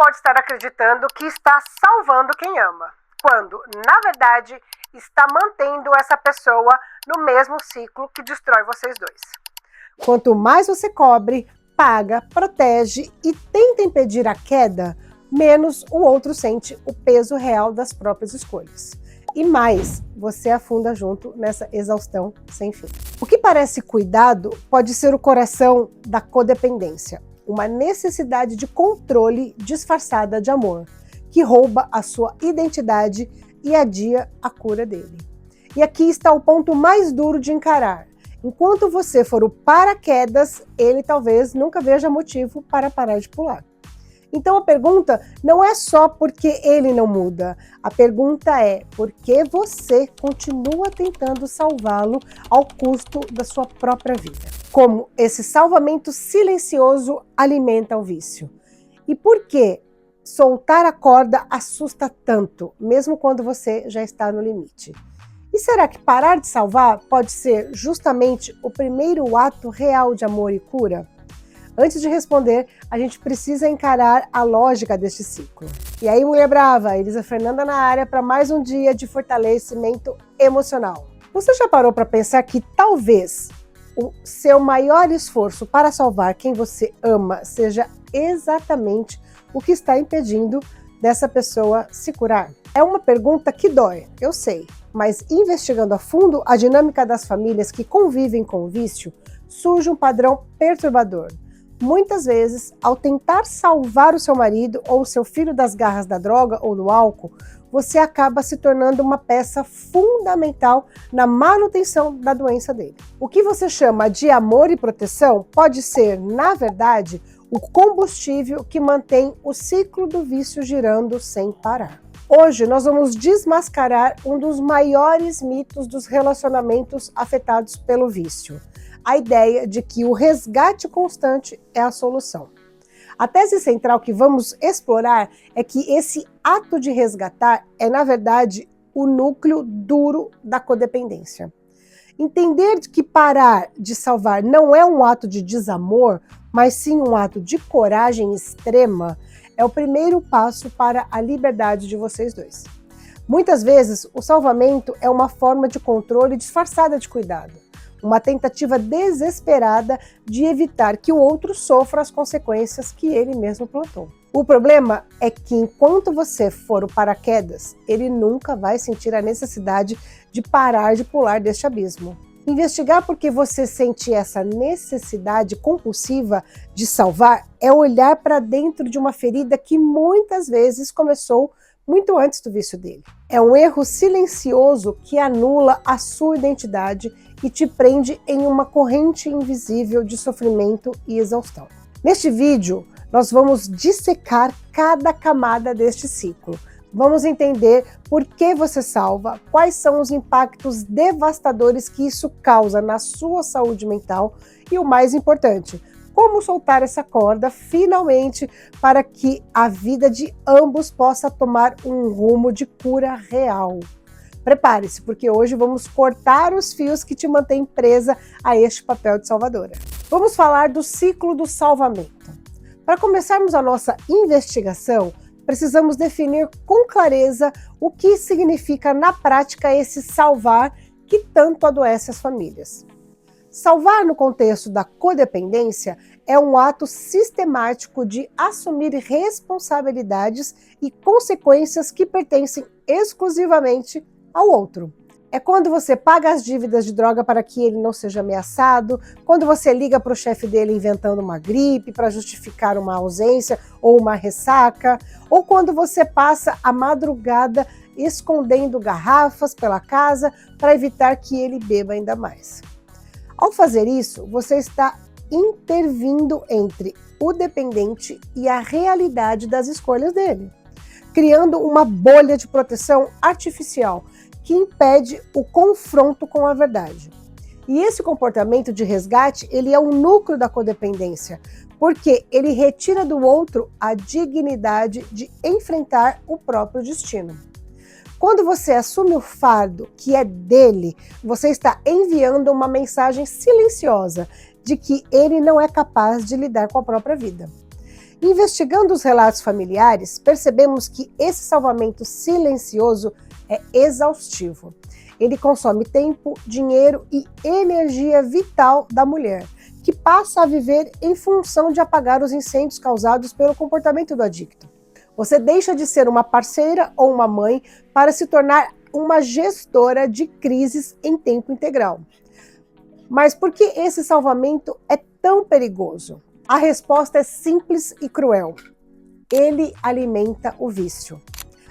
pode estar acreditando que está salvando quem ama, quando, na verdade, está mantendo essa pessoa no mesmo ciclo que destrói vocês dois. Quanto mais você cobre, paga, protege e tenta impedir a queda, menos o outro sente o peso real das próprias escolhas. E mais, você afunda junto nessa exaustão sem fim. O que parece cuidado pode ser o coração da codependência, uma necessidade de controle disfarçada de amor, que rouba a sua identidade e adia a cura dele. E aqui está o ponto mais duro de encarar. Enquanto você for o paraquedas, ele talvez nunca veja motivo para parar de pular. Então a pergunta não é só porque ele não muda, a pergunta é por que você continua tentando salvá-lo ao custo da sua própria vida. Como esse salvamento silencioso alimenta o vício. E por que soltar a corda assusta tanto, mesmo quando você já está no limite? E será que parar de salvar pode ser justamente o primeiro ato real de amor e cura? Antes de responder, a gente precisa encarar a lógica deste ciclo. E aí, mulher brava, Elisa Fernanda na área para mais um dia de fortalecimento emocional. Você já parou para pensar que talvez o seu maior esforço para salvar quem você ama seja exatamente o que está impedindo dessa pessoa se curar? É uma pergunta que dói, eu sei, mas investigando a fundo a dinâmica das famílias que convivem com o vício, surge um padrão perturbador. Muitas vezes, ao tentar salvar o seu marido ou o seu filho das garras da droga ou do álcool, você acaba se tornando uma peça fundamental na manutenção da doença dele. O que você chama de amor e proteção pode ser, na verdade, o combustível que mantém o ciclo do vício girando sem parar. Hoje nós vamos desmascarar um dos maiores mitos dos relacionamentos afetados pelo vício. A ideia de que o resgate constante é a solução. A tese central que vamos explorar é que esse ato de resgatar é, na verdade, o núcleo duro da codependência. Entender que parar de salvar não é um ato de desamor, mas sim um ato de coragem extrema, é o primeiro passo para a liberdade de vocês dois. Muitas vezes, o salvamento é uma forma de controle disfarçada de cuidado. Uma tentativa desesperada de evitar que o outro sofra as consequências que ele mesmo plantou. O problema é que enquanto você for o paraquedas, ele nunca vai sentir a necessidade de parar de pular deste abismo. Investigar por que você sente essa necessidade compulsiva de salvar é olhar para dentro de uma ferida que muitas vezes começou muito antes do vício dele. É um erro silencioso que anula a sua identidade e te prende em uma corrente invisível de sofrimento e exaustão. Neste vídeo, nós vamos dissecar cada camada deste ciclo. Vamos entender por que você salva, quais são os impactos devastadores que isso causa na sua saúde mental e, o mais importante, como soltar essa corda finalmente para que a vida de ambos possa tomar um rumo de cura real. Prepare-se, porque hoje vamos cortar os fios que te mantêm presa a este papel de salvadora. Vamos falar do ciclo do salvamento. Para começarmos a nossa investigação, precisamos definir com clareza o que significa na prática esse salvar que tanto adoece as famílias. Salvar no contexto da codependência é um ato sistemático de assumir responsabilidades e consequências que pertencem exclusivamente ao outro. É quando você paga as dívidas de droga para que ele não seja ameaçado, quando você liga para o chefe dele inventando uma gripe para justificar uma ausência ou uma ressaca, ou quando você passa a madrugada escondendo garrafas pela casa para evitar que ele beba ainda mais. Ao fazer isso, você está intervindo entre o dependente e a realidade das escolhas dele, criando uma bolha de proteção artificial que impede o confronto com a verdade. E esse comportamento de resgate, ele é o núcleo da codependência, porque ele retira do outro a dignidade de enfrentar o próprio destino. Quando você assume o fardo que é dele, você está enviando uma mensagem silenciosa de que ele não é capaz de lidar com a própria vida. Investigando os relatos familiares, percebemos que esse salvamento silencioso é exaustivo. Ele consome tempo, dinheiro e energia vital da mulher, que passa a viver em função de apagar os incêndios causados pelo comportamento do adicto. Você deixa de ser uma parceira ou uma mãe para se tornar uma gestora de crises em tempo integral. Mas por que esse salvamento é tão perigoso? A resposta é simples e cruel. Ele alimenta o vício.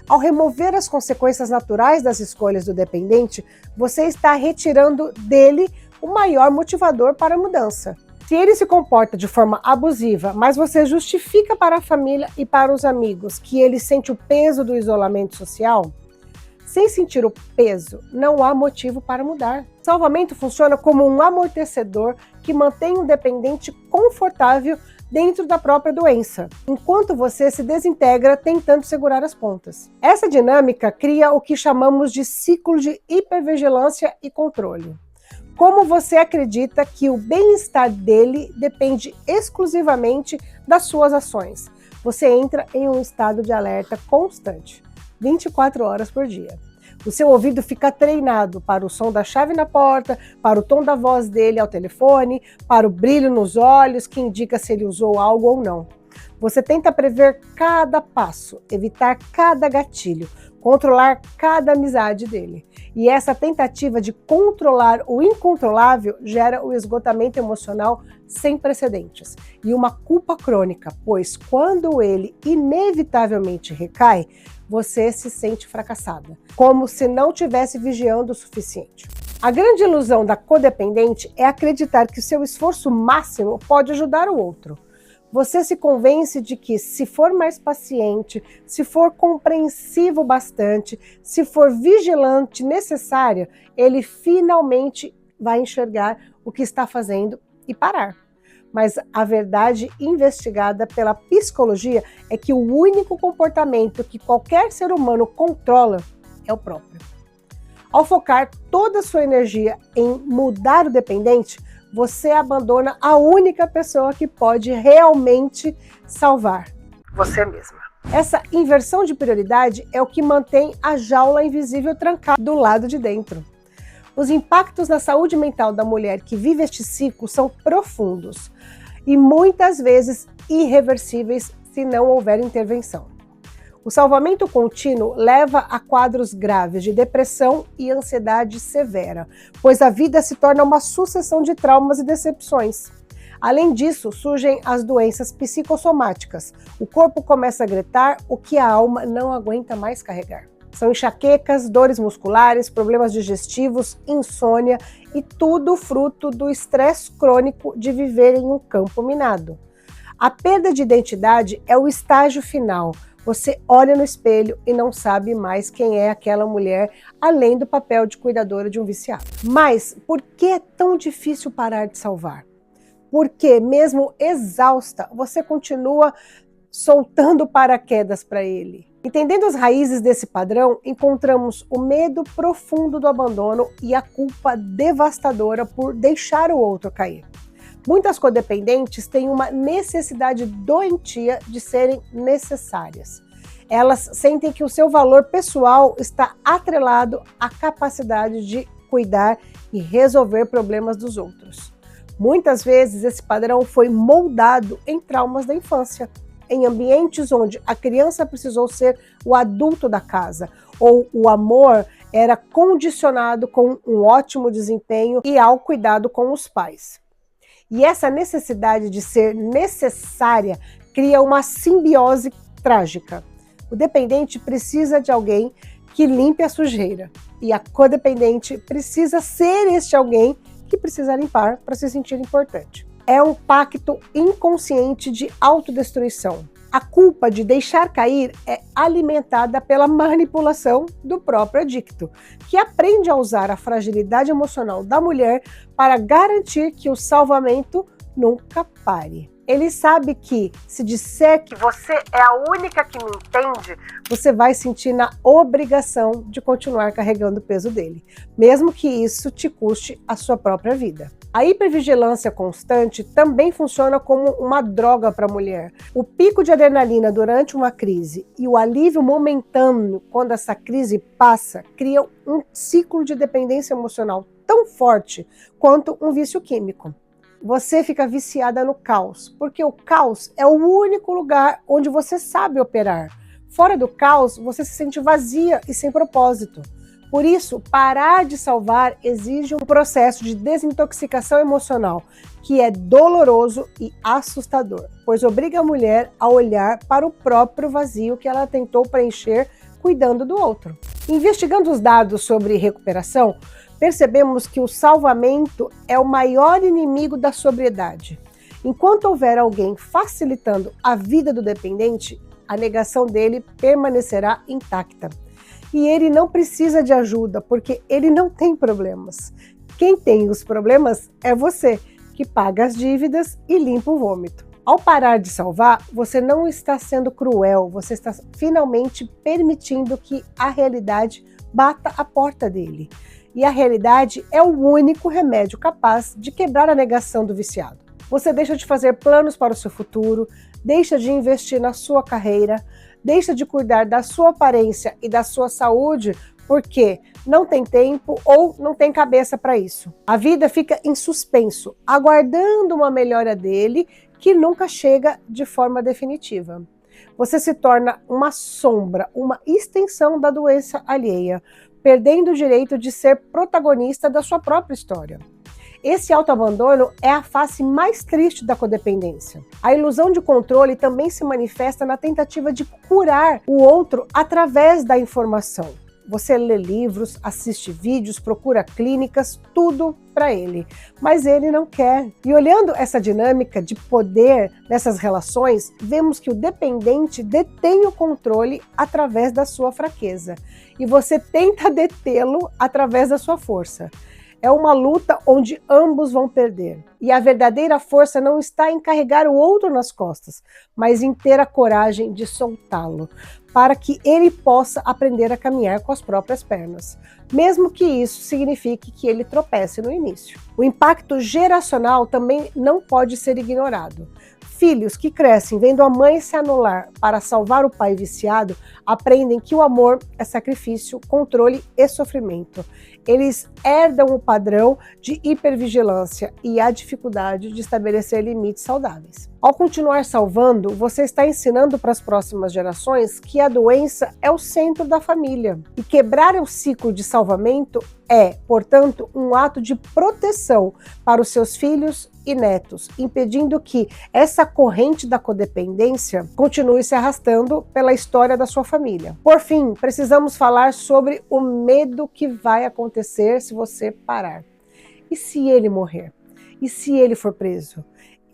Ao remover as consequências naturais das escolhas do dependente, você está retirando dele o maior motivador para a mudança. Se ele se comporta de forma abusiva, mas você justifica para a família e para os amigos que ele sente o peso do isolamento social, sem sentir o peso, não há motivo para mudar. O salvamento funciona como um amortecedor que mantém o dependente confortável dentro da própria doença, enquanto você se desintegra tentando segurar as pontas. Essa dinâmica cria o que chamamos de ciclo de hipervigilância e controle. Como você acredita que o bem-estar dele depende exclusivamente das suas ações, você entra em um estado de alerta constante, 24 horas por dia. O seu ouvido fica treinado para o som da chave na porta, para o tom da voz dele ao telefone, para o brilho nos olhos que indica se ele usou algo ou não. Você tenta prever cada passo, evitar cada gatilho, controlar cada amizade dele. E essa tentativa de controlar o incontrolável gera o esgotamento emocional sem precedentes e uma culpa crônica, pois quando ele inevitavelmente recai, você se sente fracassada, como se não estivesse vigiando o suficiente. A grande ilusão da codependente é acreditar que o seu esforço máximo pode ajudar o outro. Você se convence de que, se for mais paciente, se for compreensivo bastante, se for vigilante necessária, ele finalmente vai enxergar o que está fazendo e parar. Mas a verdade investigada pela psicologia é que o único comportamento que qualquer ser humano controla é o próprio. Ao focar toda a sua energia em mudar o dependente, você abandona a única pessoa que pode realmente salvar: você mesma. Essa inversão de prioridade é o que mantém a jaula invisível trancada do lado de dentro. Os impactos na saúde mental da mulher que vive este ciclo são profundos e muitas vezes irreversíveis se não houver intervenção. O salvamento contínuo leva a quadros graves de depressão e ansiedade severa, pois a vida se torna uma sucessão de traumas e decepções. Além disso, surgem as doenças psicossomáticas. O corpo começa a gritar o que a alma não aguenta mais carregar. São enxaquecas, dores musculares, problemas digestivos, insônia e tudo fruto do estresse crônico de viver em um campo minado. A perda de identidade é o estágio final. Você olha no espelho e não sabe mais quem é aquela mulher, além do papel de cuidadora de um viciado. Mas por que é tão difícil parar de salvar? Porque, mesmo exausta, você continua soltando paraquedas para ele. Entendendo as raízes desse padrão, encontramos o medo profundo do abandono e a culpa devastadora por deixar o outro cair. Muitas codependentes têm uma necessidade doentia de serem necessárias. Elas sentem que o seu valor pessoal está atrelado à capacidade de cuidar e resolver problemas dos outros. Muitas vezes esse padrão foi moldado em traumas da infância, em ambientes onde a criança precisou ser o adulto da casa, ou o amor era condicionado com um ótimo desempenho e ao cuidado com os pais. E essa necessidade de ser necessária cria uma simbiose trágica. O dependente precisa de alguém que limpe a sujeira, e a codependente precisa ser este alguém que precisa limpar para se sentir importante. É um pacto inconsciente de autodestruição. A culpa de deixar cair é alimentada pela manipulação do próprio adicto, que aprende a usar a fragilidade emocional da mulher para garantir que o salvamento nunca pare. Ele sabe que, se disser que você é a única que me entende, você vai sentir na obrigação de continuar carregando o peso dele, mesmo que isso te custe a sua própria vida. A hipervigilância constante também funciona como uma droga para a mulher. O pico de adrenalina durante uma crise e o alívio momentâneo quando essa crise passa criam um ciclo de dependência emocional tão forte quanto um vício químico. Você fica viciada no caos, porque o caos é o único lugar onde você sabe operar. Fora do caos, você se sente vazia e sem propósito. Por isso, parar de salvar exige um processo de desintoxicação emocional, que é doloroso e assustador, pois obriga a mulher a olhar para o próprio vazio que ela tentou preencher cuidando do outro. Investigando os dados sobre recuperação, percebemos que o salvamento é o maior inimigo da sobriedade. Enquanto houver alguém facilitando a vida do dependente, a negação dele permanecerá intacta. E ele não precisa de ajuda, porque ele não tem problemas. Quem tem os problemas é você, que paga as dívidas e limpa o vômito. Ao parar de salvar, você não está sendo cruel, você está finalmente permitindo que a realidade bata a porta dele. E a realidade é o único remédio capaz de quebrar a negação do viciado. Você deixa de fazer planos para o seu futuro, deixa de investir na sua carreira, deixa de cuidar da sua aparência e da sua saúde porque não tem tempo ou não tem cabeça para isso. A vida fica em suspenso, aguardando uma melhora dele que nunca chega de forma definitiva. Você se torna uma sombra, uma extensão da doença alheia, perdendo o direito de ser protagonista da sua própria história. Esse autoabandono é a face mais triste da codependência. A ilusão de controle também se manifesta na tentativa de curar o outro através da informação. Você lê livros, assiste vídeos, procura clínicas, tudo para ele, mas ele não quer. E olhando essa dinâmica de poder nessas relações, vemos que o dependente detém o controle através da sua fraqueza e você tenta detê-lo através da sua força. É uma luta onde ambos vão perder. E a verdadeira força não está em carregar o outro nas costas, mas em ter a coragem de soltá-lo, para que ele possa aprender a caminhar com as próprias pernas, mesmo que isso signifique que ele tropece no início. O impacto geracional também não pode ser ignorado. Filhos que crescem vendo a mãe se anular para salvar o pai viciado aprendem que o amor é sacrifício, controle e sofrimento. Eles herdam o padrão de hipervigilância e a dificuldade de estabelecer limites saudáveis. Ao continuar salvando, você está ensinando para as próximas gerações que a doença é o centro da família. E quebrar o ciclo de salvamento é, portanto, um ato de proteção para os seus filhos e netos, impedindo que essa corrente da codependência continue se arrastando pela história da sua família. Por fim, precisamos falar sobre o medo que vai acontecer se você parar. E se ele morrer? E se ele for preso?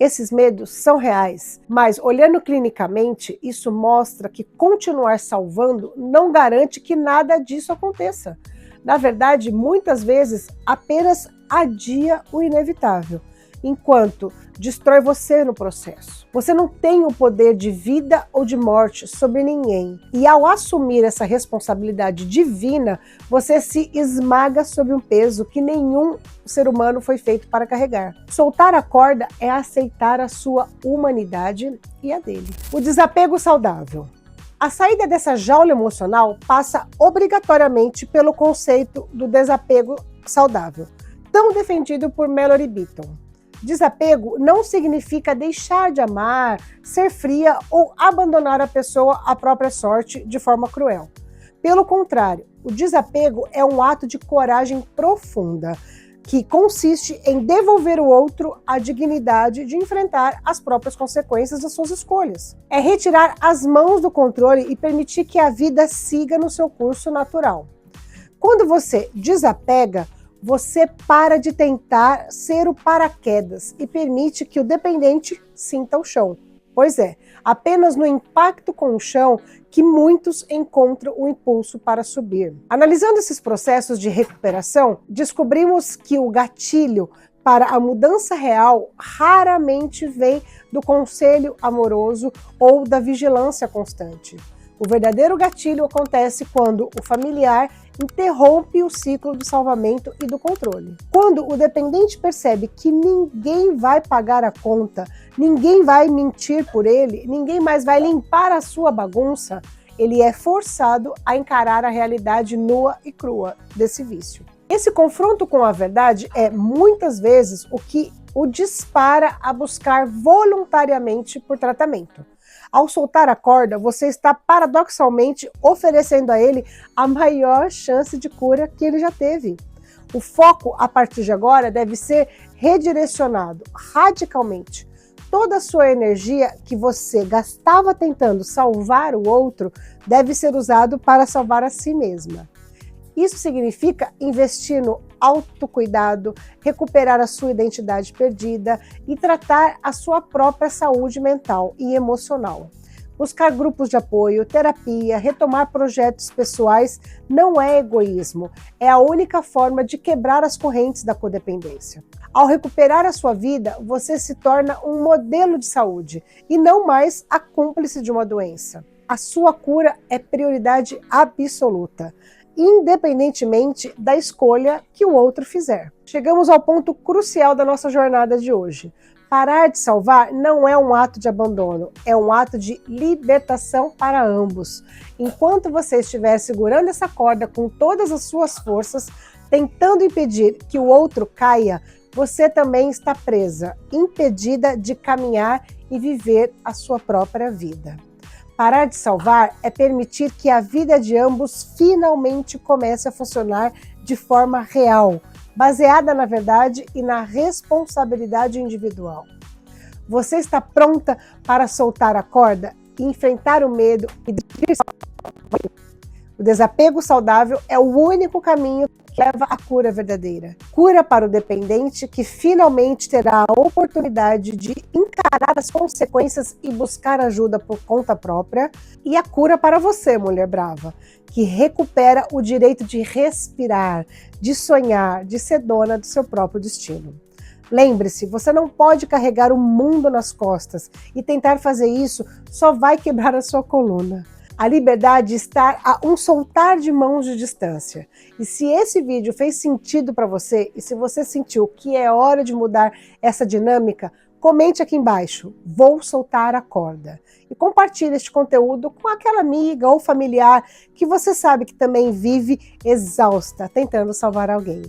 Esses medos são reais, mas olhando clinicamente, isso mostra que continuar salvando não garante que nada disso aconteça. Na verdade, muitas vezes apenas adia o inevitável, enquanto destrói você no processo. Você não tem o poder de vida ou de morte sobre ninguém. E ao assumir essa responsabilidade divina, você se esmaga sob um peso que nenhum ser humano foi feito para carregar. Soltar a corda é aceitar a sua humanidade e a dele. O desapego saudável. A saída dessa jaula emocional passa obrigatoriamente pelo conceito do desapego saudável, tão defendido por Mallory Beaton. Desapego não significa deixar de amar, ser fria ou abandonar a pessoa à própria sorte de forma cruel. Pelo contrário, o desapego é um ato de coragem profunda, que consiste em devolver ao outro a dignidade de enfrentar as próprias consequências das suas escolhas. É retirar as mãos do controle e permitir que a vida siga no seu curso natural. Quando você desapega, você para de tentar ser o paraquedas e permite que o dependente sinta o chão. Pois é, apenas no impacto com o chão que muitos encontram o impulso para subir. Analisando esses processos de recuperação, descobrimos que o gatilho para a mudança real raramente vem do conselho amoroso ou da vigilância constante. O verdadeiro gatilho acontece quando o familiar interrompe o ciclo do salvamento e do controle. Quando o dependente percebe que ninguém vai pagar a conta, ninguém vai mentir por ele, ninguém mais vai limpar a sua bagunça, ele é forçado a encarar a realidade nua e crua desse vício. Esse confronto com a verdade é, muitas vezes, o que o dispara a buscar voluntariamente por tratamento. Ao soltar a corda, você está paradoxalmente oferecendo a ele a maior chance de cura que ele já teve. O foco, a partir de agora, deve ser redirecionado radicalmente. Toda a sua energia que você gastava tentando salvar o outro deve ser usado para salvar a si mesma. Isso significa investir no autocuidado, recuperar a sua identidade perdida e tratar a sua própria saúde mental e emocional. Buscar grupos de apoio, terapia, retomar projetos pessoais não é egoísmo, é a única forma de quebrar as correntes da codependência. Ao recuperar a sua vida, você se torna um modelo de saúde e não mais a cúmplice de uma doença. A sua cura é prioridade absoluta, independentemente da escolha que o outro fizer. Chegamos ao ponto crucial da nossa jornada de hoje. Parar de salvar não é um ato de abandono, é um ato de libertação para ambos. Enquanto você estiver segurando essa corda com todas as suas forças, tentando impedir que o outro caia, você também está presa, impedida de caminhar e viver a sua própria vida. Parar de salvar é permitir que a vida de ambos finalmente comece a funcionar de forma real, baseada na verdade e na responsabilidade individual. Você está pronta para soltar a corda e enfrentar o medo e o desapego saudável é o único caminho que leva à cura verdadeira. Cura para o dependente que finalmente terá a oportunidade de encarar as consequências e buscar ajuda por conta própria. E a cura para você, mulher brava, que recupera o direito de respirar, de sonhar, de ser dona do seu próprio destino. Lembre-se, você não pode carregar o mundo nas costas e tentar fazer isso só vai quebrar a sua coluna. A liberdade está a um soltar de mãos de distância. E se esse vídeo fez sentido para você e se você sentiu que é hora de mudar essa dinâmica, comente aqui embaixo, vou soltar a corda. E compartilhe este conteúdo com aquela amiga ou familiar que você sabe que também vive exausta, tentando salvar alguém.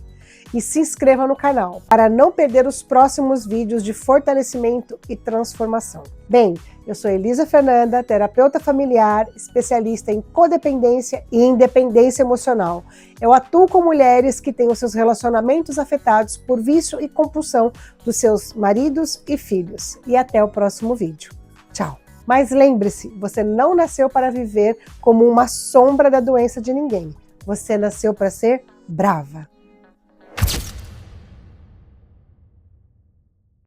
E se inscreva no canal para não perder os próximos vídeos de fortalecimento e transformação. Bem, eu sou Elisa Fernanda, terapeuta familiar, especialista em codependência e independência emocional. Eu atuo com mulheres que têm os seus relacionamentos afetados por vício e compulsão dos seus maridos e filhos. E até o próximo vídeo. Tchau! Mas lembre-se, você não nasceu para viver como uma sombra da doença de ninguém. Você nasceu para ser brava.